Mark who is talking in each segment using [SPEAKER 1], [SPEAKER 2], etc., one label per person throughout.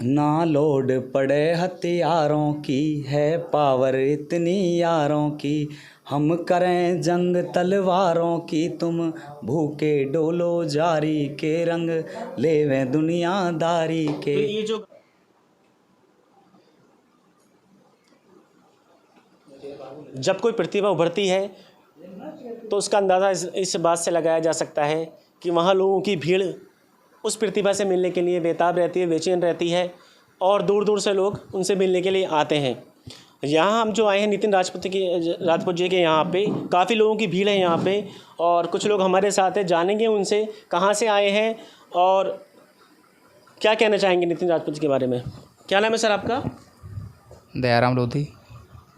[SPEAKER 1] ना लोड पड़े हथियारों की, है पावर इतनी यारों की, हम करें जंग तलवारों की, तुम भूखे डोलो जारी के रंग, लेवे दुनियादारी के।
[SPEAKER 2] तो ये जो जब कोई प्रतिभा उभरती है तो उसका अंदाज़ा इस बात से लगाया जा सकता है कि वहाँ लोगों की भीड़ उस प्रतिभा से मिलने के लिए बेताब रहती है, बेचैन रहती है और दूर दूर से लोग उनसे मिलने के लिए आते हैं। यहाँ हम जो आए हैं नितिन राजपूत जी के यहाँ पे काफ़ी लोगों की भीड़ है यहाँ पे, और कुछ लोग हमारे साथ हैं, जानेंगे उनसे कहाँ से आए हैं और क्या कहना चाहेंगे नितिन राजपूत जी के बारे में। क्या नाम है सर आपका?
[SPEAKER 3] दयाराम लोधी।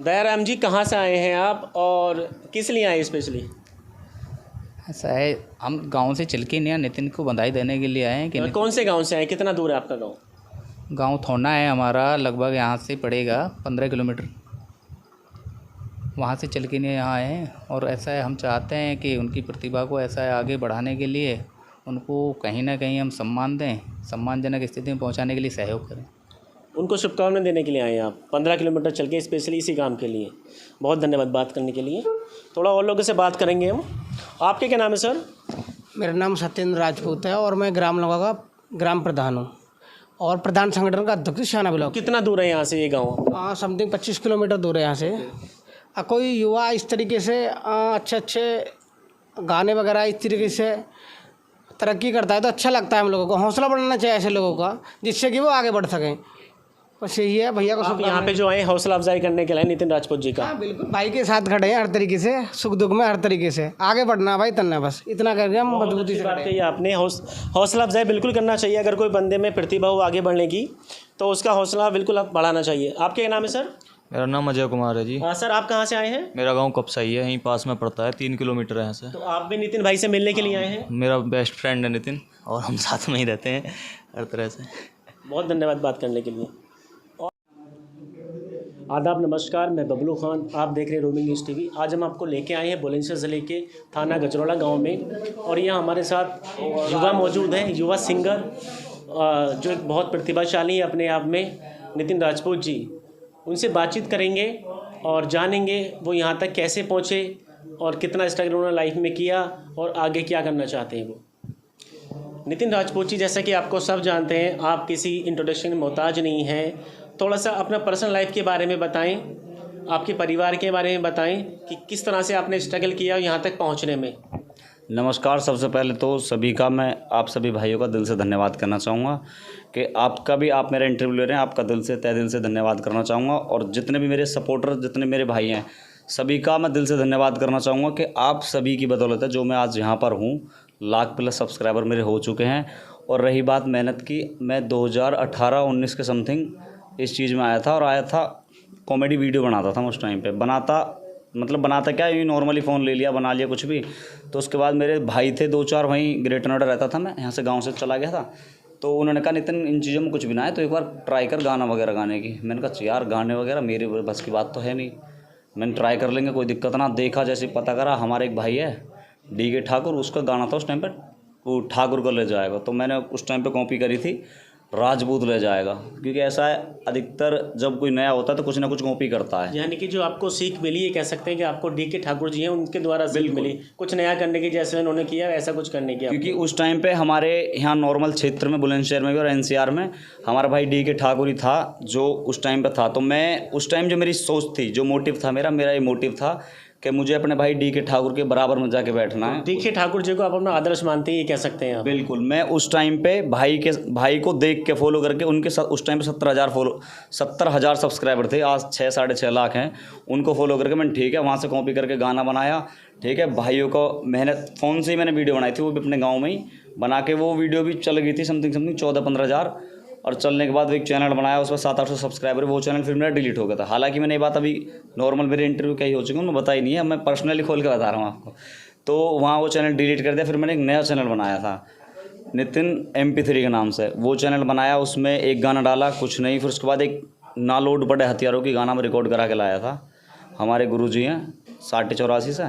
[SPEAKER 2] दयाराम जी, कहाँ से आए हैं आप और किस लिए आए स्पेशली?
[SPEAKER 3] ऐसा है, हम गांव से चल के नहीं, नितिन को बधाई देने के लिए आए हैं कि
[SPEAKER 2] कौन से गांव से आए? कितना दूर है आपका गांव?
[SPEAKER 3] गांव थोना है हमारा, लगभग यहाँ से पड़ेगा 15 किलोमीटर। वहाँ से चल के नहीं यहाँ आए हैं। और ऐसा है, हम चाहते हैं कि उनकी प्रतिभा को ऐसा है आगे बढ़ाने के लिए उनको कहीं ना कहीं हम सम्मान दें, सम्मानजनक स्थिति में पहुँचाने के लिए सहयोग करें।
[SPEAKER 2] उनको शुभकामनाएं देने के लिए आए हैं आप 15 किलोमीटर चल के स्पेशली इसी काम के लिए। बहुत धन्यवाद बात करने के लिए। थोड़ा और लोगों से बात करेंगे हम। आपके क्या नाम है सर?
[SPEAKER 4] मेरा नाम सत्येंद्र राजपूत है और मैं ग्राम लोगा का ग्राम प्रधान हूँ और प्रधान संगठन का अध्यक्ष शाना ब्लॉक।
[SPEAKER 2] कितना दूर है यहाँ से ये गाँव?
[SPEAKER 4] समथिंग 25 किलोमीटर दूर है यहाँ से। कोई युवा इस तरीके से अच्छे अच्छे गाने वगैरह इस तरीके से तरक्की करता है तो अच्छा लगता है। हम लोगों को हौसला बढ़ाना चाहिए ऐसे लोगों का, जिससे कि वो आगे बढ़ सकें। बस यही है भैया को।
[SPEAKER 2] आप यहाँ पे जो आए हौसला अफजाई करने के लिए नितिन राजपूत जी का?
[SPEAKER 4] हाँ बिल्कुल, भाई के साथ खड़े हैं हर तरीके से, सुख दुख में हर तरीके से आगे बढ़ना भाई, तन्ना बस इतना करके हम मजबूती से।
[SPEAKER 2] बात कही आपने, हौसला अफजाई बिल्कुल करना चाहिए। अगर कोई बंदे में प्रतिभा हो आगे बढ़ने की तो उसका हौसला बिल्कुल बढ़ाना चाहिए। आपके क्या नाम है सर?
[SPEAKER 5] मेरा नाम अजय कुमार है जी।
[SPEAKER 2] हाँ सर, आप कहाँ से आए हैं?
[SPEAKER 5] मेरा गांव कपसाई है, यहीं पास में पड़ता है, 3 किलोमीटर है यहाँ से।
[SPEAKER 2] तो आप भी नितिन भाई से मिलने के लिए आए हैं?
[SPEAKER 5] मेरा बेस्ट फ्रेंड है नितिन, और हम साथ में ही रहते हैं हर तरह से।
[SPEAKER 2] बहुत धन्यवाद बात करने के लिए। आदाब, नमस्कार, मैं बबलू खान, आप देख रहे हैं रोमिंग न्यूज़ टीवी। आज हम आपको लेके आए हैं बुलंदशहर ज़िले के थाना गजरौला गांव में, और यहाँ हमारे साथ युवा मौजूद हैं, युवा सिंगर जो एक बहुत प्रतिभाशाली है अपने आप में, नितिन राजपूत जी। उनसे बातचीत करेंगे और जानेंगे वो यहाँ तक कैसे पहुँचे और कितना स्ट्रगल उन्होंने लाइफ में किया और आगे क्या करना चाहते हैं वो। नितिन राजपूत जी, जैसा कि आपको सब जानते हैं, आप किसी इंट्रोडक्शन में मोहताज नहीं हैं। थोड़ा सा अपना पर्सनल लाइफ के बारे में बताएं, आपके परिवार के बारे में बताएं कि किस तरह से आपने स्ट्रगल किया यहाँ तक पहुँचने में।
[SPEAKER 1] नमस्कार। सबसे पहले तो सभी का, मैं आप सभी भाइयों का दिल से धन्यवाद करना चाहूँगा कि आपका भी, आप मेरा इंटरव्यू ले रहे हैं, आपका दिल से तहे दिल से धन्यवाद करना चाहूँगा। और जितने भी मेरे सपोर्टर, जितने मेरे भाई हैं, सभी का मैं दिल से धन्यवाद करना चाहूँगा कि आप सभी की बदौलत है जो मैं आज यहाँ पर हूँ। लाख प्लस सब्सक्राइबर मेरे हो चुके हैं। और रही बात मेहनत की, मैं 2018-19 के समथिंग इस चीज़ में आया था, और आया था कॉमेडी वीडियो बनाता था मैं उस टाइम पे। बनाता क्या, यूँ नॉर्मली फ़ोन ले लिया, बना लिया कुछ भी। तो उसके बाद मेरे भाई थे 2-4, वहीं ग्रेटर नोएडा रहता था मैं, यहाँ से गांव से चला गया था। तो उन्होंने कहा नितिन इन चीज़ों में कुछ भी ना है, तो एक बार ट्राई कर गाना वगैरह गाने की। मैंने कहा यार गाने वगैरह मेरे बस की बात तो है नहीं, मैंने ट्राई कर लेंगे, कोई दिक्कत ना। देखा, जैसे पता करा, हमारे एक भाई है DK ठाकुर, उसका गाना था उस टाइम पर, वो ठाकुर को ले जाएगा। तो मैंने उस टाइम पर कॉपी करी थी, राजपूत ले जाएगा। क्योंकि ऐसा है, अधिकतर जब कोई नया होता है तो कुछ ना कुछ कॉपी करता है।
[SPEAKER 2] यानी कि जो आपको सीख मिली, ये कह सकते हैं कि आपको DK ठाकुर जी हैं, उनके द्वारा सीख मिली कुछ नया करने की, जैसे उन्होंने किया ऐसा कुछ करने की।
[SPEAKER 1] क्योंकि उस टाइम पे हमारे यहाँ नॉर्मल क्षेत्र में, बुलंदशहर में भी और NCR में, हमारा भाई DK ठाकुर ही था जो उस टाइम पे था। तो मैं उस टाइम जो मेरी सोच थी, जो मोटिव था मेरा ये मोटिव था कि मुझे अपने भाई DK ठाकुर के बराबर में जाके बैठना है।
[SPEAKER 2] DK ठाकुर जी को आप अपना आदर्श मानते हैं, ये कह सकते हैं आप?
[SPEAKER 1] बिल्कुल। मैं उस टाइम पे भाई को देख के फॉलो करके, उनके उस टाइम पे 70,000 सब्सक्राइबर थे, आज 6-6.5 लाख हैं। उनको फॉलो करके मैंने, ठीक है, वहाँ से कॉपी करके गाना बनाया। ठीक है, भाइयों को मेहनत, फ़ोन से ही मैंने वीडियो बनाई थी, वो भी अपने गाँव में ही बना के, वो वीडियो भी चल गई थी समथिंग 14-15 हज़ार। और चलने के बाद एक चैनल बनाया, उसमें 700-800 सब्सक्राइबर, वो चैनल फिर मेरा डिलीट हो गया था। हालांकि मैंने ये बात अभी नॉर्मल मेरे इंटरव्यू क्या ही हो चुकी है, मैं बताई नहीं है, मैं पर्सनली खोल के बता रहा हूँ आपको। तो वहाँ वो चैनल डिलीट कर दिया। फिर मैंने एक नया चैनल बनाया था नितिन MP3 के नाम से, वो चैनल बनाया, उसमें एक गाना डाला, कुछ नहीं। फिर उसके बाद एक ना लोड पड़े हथियारों की गाना में रिकॉर्ड करा के लाया था, हमारे गुरुजी हैं 84 से।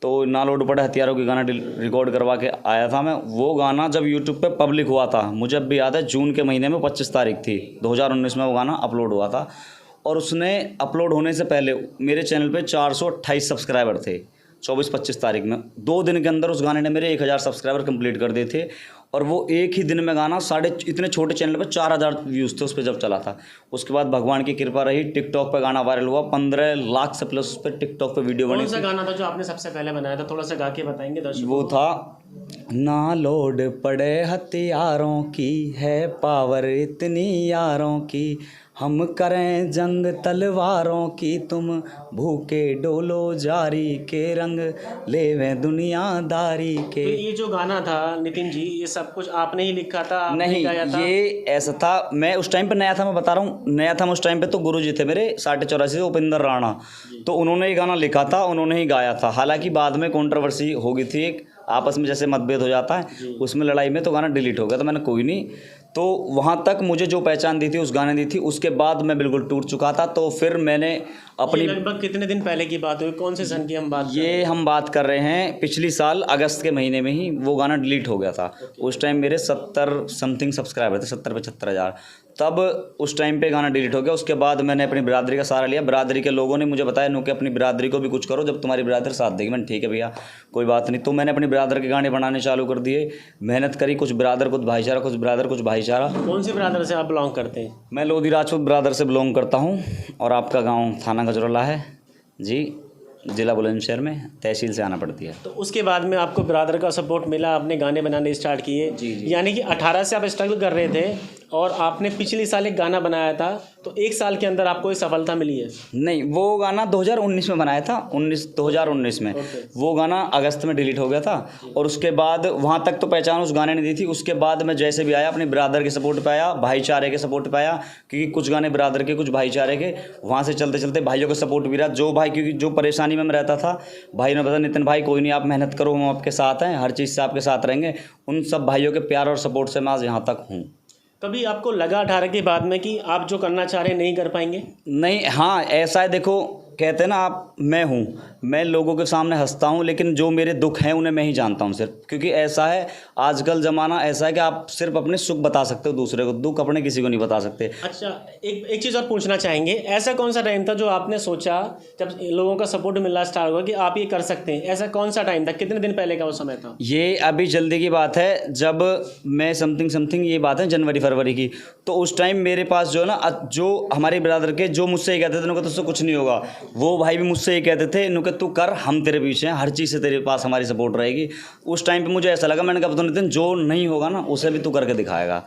[SPEAKER 1] तो ना लोड पड़े हथियारों की गाना रिकॉर्ड करवा के आया था मैं। वो गाना जब यूट्यूब पे पब्लिक हुआ था, मुझे अब भी याद है, जून के महीने में 25 तारीख थी 2019 में वो गाना अपलोड हुआ था। और उसने अपलोड होने से पहले मेरे चैनल पे 428 सब्सक्राइबर थे 24-25 तारीख में। 2 दिन के अंदर उस गाने ने मेरे 1000 सब्सक्राइबर कंप्लीट कर दिए थे। और वो एक ही दिन में गाना इतने छोटे चैनल पे 4000 व्यूज़ थे उस पर जब चला था। उसके बाद भगवान की कृपा रही, टिकटॉक पे गाना वायरल हुआ, 15 लाख से प्लस उस पर टिकटॉक पे वीडियो बनी।
[SPEAKER 2] कौन सा गाना था जो आपने सबसे पहले बनाया था? थोड़ा सा गा के बताएंगे दर्शकों?
[SPEAKER 1] वो था, ना लोड पड़े हथियारों की, है पावर इतनी यारों की, हम करें जंग तलवारों की, तुम भूखे डोलो जारी के रंग, लेवें दुनियादारी के।
[SPEAKER 2] तो ये जो गाना था नितिन जी, ये सब कुछ आपने ही लिखा था, आपने
[SPEAKER 1] नहीं,
[SPEAKER 2] गाया था?
[SPEAKER 1] ये ऐसा था, मैं उस टाइम पे नया था, मैं बता रहा हूँ, नया था मैं उस टाइम पे। तो गुरुजी थे मेरे 84 उपेंद्र राणा, तो उन्होंने ये गाना लिखा था, उन्होंने ही गाया था। हालांकि बाद में कंट्रोवर्सी हो गई थी, एक आपस में जैसे मतभेद हो जाता है, उसमें लड़ाई में तो गाना डिलीट हो गया। तो मैंने कोई नहीं, तो वहाँ तक मुझे जो पहचान दी थी उस गाने दी थी। उसके बाद मैं बिल्कुल टूट चुका था। तो फिर मैंने अपनी,
[SPEAKER 2] लगभग कितने दिन पहले की बात हुई? कौन से सन की हम बात?
[SPEAKER 1] ये हम बात कर रहे हैं पिछली साल अगस्त के महीने में ही वो गाना डिलीट हो गया था। उस टाइम मेरे 70 समथिंग सब्सक्राइबर थे, 70-75 हज़ार। तब उस टाइम पे गाना डिलीट हो गया। उसके बाद मैंने अपनी बिरादरी का सहारा लिया। बिरादरी के लोगों ने मुझे बताया नो कि अपनी बिरादरी को भी कुछ करो, जब तुम्हारी बिरादरी साथ देगी। मैंने ठीक है भैया, कोई बात नहीं। तो मैंने अपनी बिरादर के गाने बनाने चालू कर दिए, मेहनत करी, कुछ बिरादर कुछ भाईचारा, कुछ बिरादर कुछ भाईचारा।
[SPEAKER 2] कौन से ब्रादर से आप बिलोंग करते हैं?
[SPEAKER 1] मैं लोधी राजपूत बिरादर से बिलोंग करता हूँ। और आपका गाँव थाना गजरौला है जी, ज़िला बुलंदशहर में, तहसील से आना पड़ती है।
[SPEAKER 2] तो उसके बाद में आपको ब्रादर का सपोर्ट मिला, आपने गाने बनाने स्टार्ट किए। यानी कि 18 से आप स्ट्रगल कर रहे थे और आपने पिछले साल एक गाना बनाया था, तो 1 साल के अंदर आपको ये सफलता मिली है?
[SPEAKER 1] नहीं, वो गाना 2019 में बनाया था, 2019 में। वो गाना अगस्त में डिलीट हो गया था। और उसके बाद वहाँ तक तो पहचान उस गाने ने दी थी। उसके बाद मैं जैसे भी आया अपने ब्रादर के सपोर्ट पे आया, भाईचारे के सपोर्ट पे आया, क्योंकि कुछ गाने ब्रादर के कुछ भाईचारे के। वहाँ से चलते चलते भाइयों का सपोर्ट भी रहा। जो भाई, क्योंकि जो परेशानी में मैं रहता था, भाई ने बताया नितिन भाई कोई नहीं, आप मेहनत करो, हम आपके साथ हैं, हर चीज़ से आपके साथ रहेंगे। उन सब भाइयों के प्यार और सपोर्ट से मैं आज यहाँ तक हूँ।
[SPEAKER 2] कभी आपको लगा 18 के बाद में कि आप जो करना चाह रहे हैं नहीं कर पाएंगे?
[SPEAKER 1] नहीं, हाँ ऐसा है, देखो कहते हैं ना आप, मैं हूँ, मैं लोगों के सामने हंसता हूँ, लेकिन जो मेरे दुख हैं उन्हें मैं ही जानता हूँ सिर्फ। क्योंकि ऐसा है, आजकल ज़माना ऐसा है कि आप सिर्फ अपने सुख बता सकते हो दूसरे को, दुख अपने किसी को नहीं बता सकते।
[SPEAKER 2] अच्छा, एक चीज़ और पूछना चाहेंगे, ऐसा कौन सा टाइम था जो आपने सोचा, जब लोगों का सपोर्ट मिलना स्टार्ट हुआ, कि आप ये कर सकते हैं? ऐसा कौन सा टाइम था? कितने दिन पहले का वो समय था?
[SPEAKER 1] ये अभी जल्दी की बात है, जब मैं समथिंग ये बात है जनवरी-फरवरी की। तो उस टाइम मेरे पास जो है ना, जो हमारे ब्रदर के, जो मुझसे ये कहते थे उनको तुझसे कुछ नहीं होगा, वो भाई भी मुझसे ये कहते थे इनको तू कर, हम तेरे पीछे हैं, हर चीज़ से तेरे पास हमारी सपोर्ट रहेगी। उस टाइम पे मुझे ऐसा लगा, मैंने कहा तो नितिन जो नहीं होगा ना उसे भी तू करके दिखाएगा।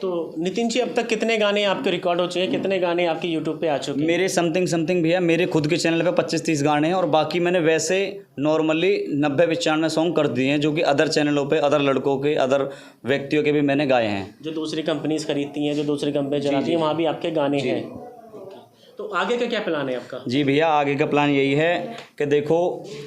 [SPEAKER 2] तो नितिन जी, अब तक कितने गाने आपके रिकॉर्ड हो चुके हैं? कितने गाने आपके यूट्यूब पे आ चुके हैं?
[SPEAKER 1] मेरे समथिंग भैया, मेरे खुद के चैनल पे 25-30 गाने हैं। और बाकी मैंने वैसे नॉर्मली 90-95 सॉन्ग कर दिए हैं, जो कि अदर चैनलों पे, अदर लड़कों के, अदर व्यक्तियों के भी मैंने गाए हैं।
[SPEAKER 2] जो दूसरी कंपनीज खरीदती हैं, जो दूसरी कंपनी चलाती हैं, वहाँ भी आपके गाने हैं। तो आगे का क्या प्लान है आपका?
[SPEAKER 1] जी भैया, आगे का प्लान यही है कि देखो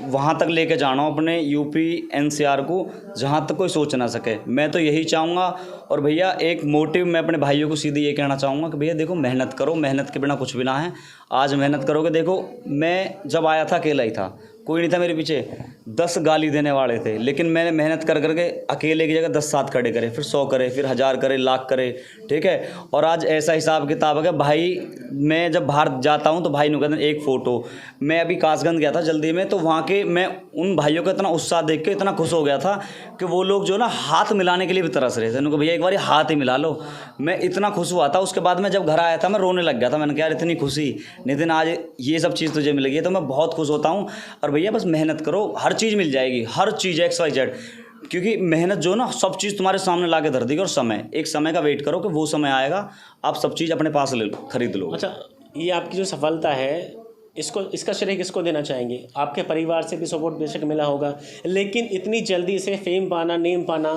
[SPEAKER 1] वहाँ तक लेके जाना हो अपने यूपी एनसीआर को, जहाँ तक कोई सोच ना सके। मैं तो यही चाहूँगा। और भैया एक मोटिव मैं अपने भाइयों को सीधे ये कहना चाहूँगा कि भैया देखो, मेहनत करो, मेहनत के बिना कुछ भी ना है। आज मेहनत करोगे, देखो मैं जब आया था अकेला ही था, कोई नहीं था मेरे पीछे, 10 गाली देने वाले थे, लेकिन मैंने मेहनत कर करके अकेले की जगह 10 साथ खड़े करे, फिर 100 करे, फिर 1000 करे, लाख करे, ठीक है। और आज ऐसा हिसाब किताब है कि भाई मैं जब बाहर जाता हूँ तो भाई ने कहते हैं एक फ़ोटो। मैं अभी कासगंज गया था जल्दी में, तो वहाँ के मैं उन भाइयों का इतना उत्साह देख के इतना खुश हो गया था कि वो लोग जो ना हाथ मिलाने के लिए भी तरस रहे थे। उनको भैया एक बार हाथ ही मिला लो। मैं इतना खुश हुआ था। उसके बाद में जब घर आया था मैं रोने लग गया था। मैंने कहा यार इतनी खुशी नितिन, आज ये सब चीज़ तुझे मिल गई, तो मैं बहुत खुश होता हूँ। और भैया बस मेहनत करो, हर चीज़ मिल जाएगी, हर चीज़ XYZ। क्योंकि मेहनत जो ना सब चीज़ तुम्हारे सामने ला के धर देगी। और समय, एक समय का वेट करो कि वो समय आएगा, आप सब चीज़ अपने पास ले लो, खरीद लो।
[SPEAKER 2] अच्छा, ये आपकी जो सफलता है, इसका श्रेय किसको देना चाहेंगे? आपके परिवार से भी सपोर्ट बेशक मिला होगा, लेकिन इतनी जल्दी से फेम पाना, नेम पाना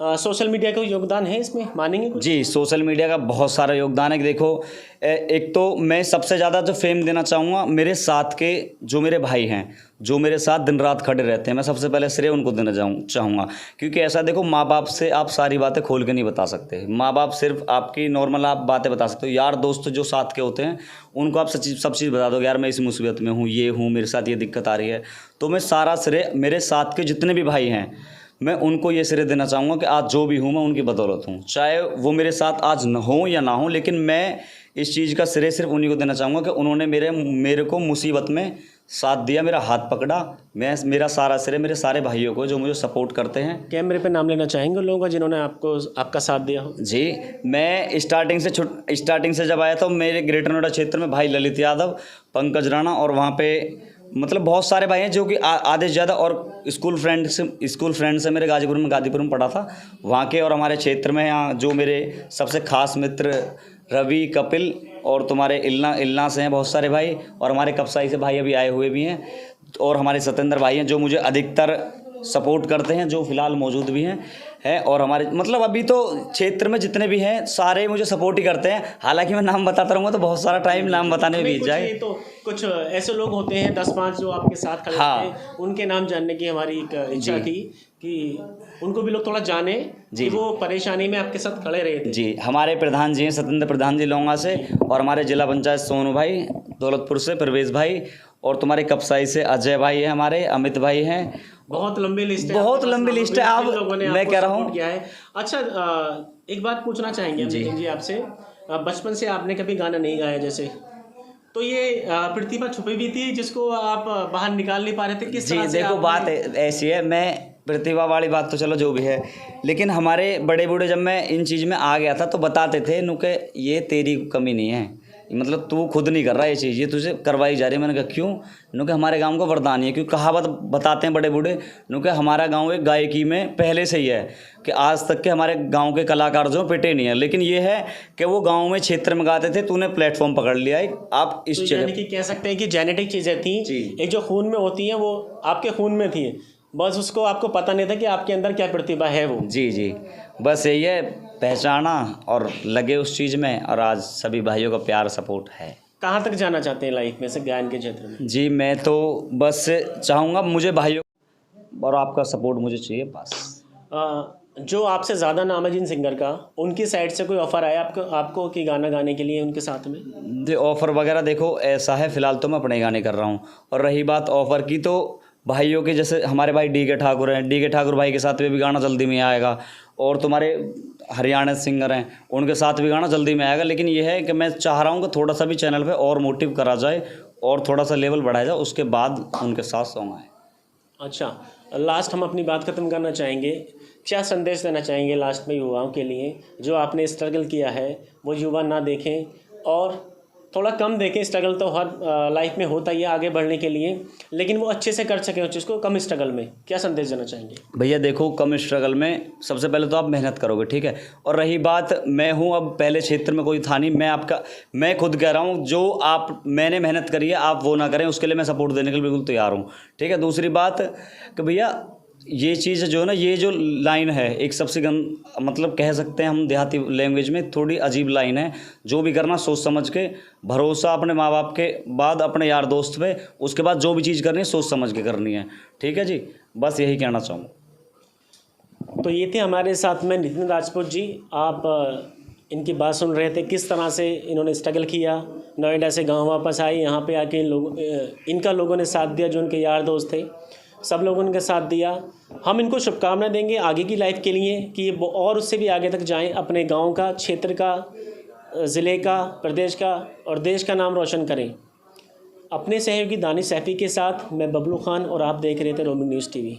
[SPEAKER 2] सोशल मीडिया का योगदान है इसमें, मानेंगे कुछ?
[SPEAKER 1] जी, सोशल मीडिया का बहुत सारा योगदान है कि देखो एक तो मैं सबसे ज़्यादा जो फेम देना चाहूँगा मेरे साथ के जो मेरे भाई हैं, जो मेरे साथ दिन रात खड़े रहते हैं, मैं सबसे पहले श्रेय उनको देना चाहूँगा। क्योंकि ऐसा देखो, माँ बाप से आप सारी बातें खोल के नहीं बता सकते। माँ बाप सिर्फ आपकी नॉर्मल आप बातें बता सकते हो। यार दोस्त जो साथ के होते हैं उनको आप सब चीज़ बता दो, यार मैं इस मुसीबत में हूँ, ये हूँ, मेरे साथ ये दिक्कत आ रही है। तो मैं सारा श्रेय मेरे साथ के जितने भी भाई हैं मैं उनको ये श्रेय देना चाहूँगा कि आज जो भी हूँ मैं उनकी बदौलत हूँ। चाहे वो मेरे साथ आज न हो या ना हो, लेकिन मैं इस चीज़ का श्रेय सिर्फ उन्हीं को देना चाहूँगा कि उन्होंने मेरे को मुसीबत में साथ दिया, मेरा हाथ पकड़ा। मेरा सारा श्रेय मेरे सारे भाइयों को जो मुझे सपोर्ट करते हैं।
[SPEAKER 2] कैमरे पे नाम लेना चाहेंगे उन लोगों का जिन्होंने आपका साथ दिया हो?
[SPEAKER 1] जी, मैं स्टार्टिंग से जब आया था मेरे ग्रेटर नोएडा क्षेत्र में भाई ललित यादव, पंकज राणा और वहाँ पे मतलब बहुत सारे भाई हैं जो कि आधे से ज़्यादा, और स्कूल फ्रेंड्स हैं मेरे गाजीपुर में पढ़ा था वहाँ के। और हमारे क्षेत्र में यहाँ जो मेरे सबसे खास मित्र रवि, कपिल और तुम्हारे इल्ना से हैं बहुत सारे भाई, और हमारे कपसाई से भाई अभी आए हुए भी हैं, और हमारे सत्येंद्र भाई हैं जो मुझे अधिकतर सपोर्ट करते हैं, जो फिलहाल मौजूद भी हैं और हमारे मतलब अभी तो क्षेत्र में जितने भी हैं सारे मुझे सपोर्ट ही करते हैं। हालांकि मैं नाम बताता रहूँगा तो बहुत सारा टाइम नाम बताने में बीत जाए।
[SPEAKER 2] तो कुछ ऐसे लोग होते हैं 10-5 जो आपके साथ खड़े
[SPEAKER 1] हाँ।
[SPEAKER 2] थे, उनके नाम जानने की हमारी एक इच्छा थी कि उनको भी लोग थोड़ा जाने कि वो परेशानी में आपके साथ खड़े रहे थे।
[SPEAKER 1] जी, हमारे प्रधान जी हैं सत्येंद्र प्रधान जी लोंगा से, और हमारे जिला पंचायत सोनू भाई दौलतपुर से प्रवेश भाई, और तुम्हारे कपसाई से अजय भाई है, हमारे अमित भाई हैं।
[SPEAKER 2] बहुत लंबी लिस्ट है,
[SPEAKER 1] बहुत लंबी लिस्ट है। आप मैं कह रहा हूँ
[SPEAKER 2] क्या है। अच्छा, एक बात पूछना चाहेंगे जी आपसे, बचपन से आपने कभी गाना नहीं गाया जैसे, तो ये प्रतिभा छुपी भी थी जिसको आप बाहर निकाल नहीं पा रहे थे? किस तरह से?
[SPEAKER 1] देखो बात ऐसी है, मैं प्रतिभा वाली बात तो चलो जो भी है, लेकिन हमारे बड़े बूढ़े जब मैं इन चीज़ में आ गया था तो बताते थे नुके ये तेरी कमी नहीं है, मतलब तू खुद नहीं कर रहा ये चीज़, ये तुझे करवाई जा रही है। मैंने कहा क्यों? नुके हमारे गांव को वरदान है, क्योंकि कहावत बताते हैं बड़े बूढ़े, नुके हमारा गांव एक गायकी में पहले से ही है कि आज तक के हमारे गांव के कलाकार जो पिटे नहीं है, लेकिन ये है कि वो गांव में क्षेत्र में गाते थे, तूने प्लेटफॉर्म पकड़ लिया है। आप इस
[SPEAKER 2] तो यानी कि कह सकते हैं कि जेनेटिक चीज़ें थी, एक जो खून में होती हैं वो आपके खून में थी, बस उसको आपको पता नहीं था कि आपके अंदर क्या प्रतिभा है वो।
[SPEAKER 1] जी, बस यही है, पहचाना और लगे उस चीज़ में, और आज सभी भाइयों का प्यार सपोर्ट है।
[SPEAKER 2] कहाँ तक जाना चाहते हैं लाइफ में से गायन के क्षेत्र में?
[SPEAKER 1] जी, मैं तो बस चाहूँगा मुझे भाइयों और आपका सपोर्ट मुझे चाहिए बस।
[SPEAKER 2] जो आपसे ज़्यादा नाम है जिन सिंगर का, उनकी साइड से कोई ऑफ़र आया आपको कि गाना गाने के लिए उनके साथ में?
[SPEAKER 1] जी, ऑफ़र वगैरह देखो ऐसा है, फ़िलहाल तो मैं अपने गाने कर रहा हूँ। और रही बात ऑफ़र की, तो भाइयों के जैसे हमारे भाई डी के ठाकुर हैं, डी के ठाकुर भाई के साथ में भी गाना जल्दी में आएगा, और तुम्हारे हरियाणा सिंगर हैं उनके साथ भी गाना जल्दी में आएगा। लेकिन ये है कि मैं चाह रहा हूँ कि थोड़ा सा भी चैनल पे और मोटिव करा जाए और थोड़ा सा लेवल बढ़ाया जाए, उसके बाद उनके साथ सॉन्ग आए।
[SPEAKER 2] अच्छा, लास्ट हम अपनी बात ख़त्म करना चाहेंगे, क्या संदेश देना चाहेंगे लास्ट में युवाओं के लिए जो आपने स्ट्रगल किया है वो युवा ना देखें, और थोड़ा कम देखें, स्ट्रगल तो हर लाइफ में होता ही है आगे बढ़ने के लिए, लेकिन वो अच्छे से कर सकें उस चीज़ को कम स्ट्रगल में, क्या संदेश देना चाहेंगे? भैया
[SPEAKER 1] देखो, कम स्ट्रगल में सबसे पहले तो आप मेहनत करोगे, ठीक है। और रही बात, मैं हूँ अब, पहले क्षेत्र में कोई था नहीं, मैं खुद कह रहा हूँ जो मैंने मेहनत करी है आप वो ना करें, उसके लिए मैं सपोर्ट देने के लिए बिल्कुल तैयार हूँ, ठीक है। दूसरी बात कि भैया ये चीज़ जो है ना, ये जो लाइन है एक सबसे मतलब कह सकते हैं हम देहाती लैंग्वेज में थोड़ी अजीब लाइन है, जो भी करना सोच समझ के, भरोसा अपने माँ बाप के बाद अपने यार दोस्त पे, उसके बाद जो भी चीज़ करनी है सोच समझ के करनी है, ठीक है जी। बस यही कहना चाहूँगा।
[SPEAKER 2] तो ये थे हमारे साथ में नितिन राजपूत जी। आप इनकी बात सुन रहे थे, किस तरह से इन्होंने स्ट्रगल किया, नोएडा से गाँव वापस आए, यहाँ पर आके इनका लोगों ने साथ दिया, जो उनके यार दोस्त थे सब लोगों ने साथ दिया। हम इनको शुभकामनाएं देंगे आगे की लाइफ के लिए कि ये और उससे भी आगे तक जाएं, अपने गांव का, क्षेत्र का, ज़िले का, प्रदेश का और देश का नाम रोशन करें। अपने सहयोगी दानिश सैफ़ी के साथ मैं बबलू खान, और आप देख रहे थे रोमिंग न्यूज़ टीवी।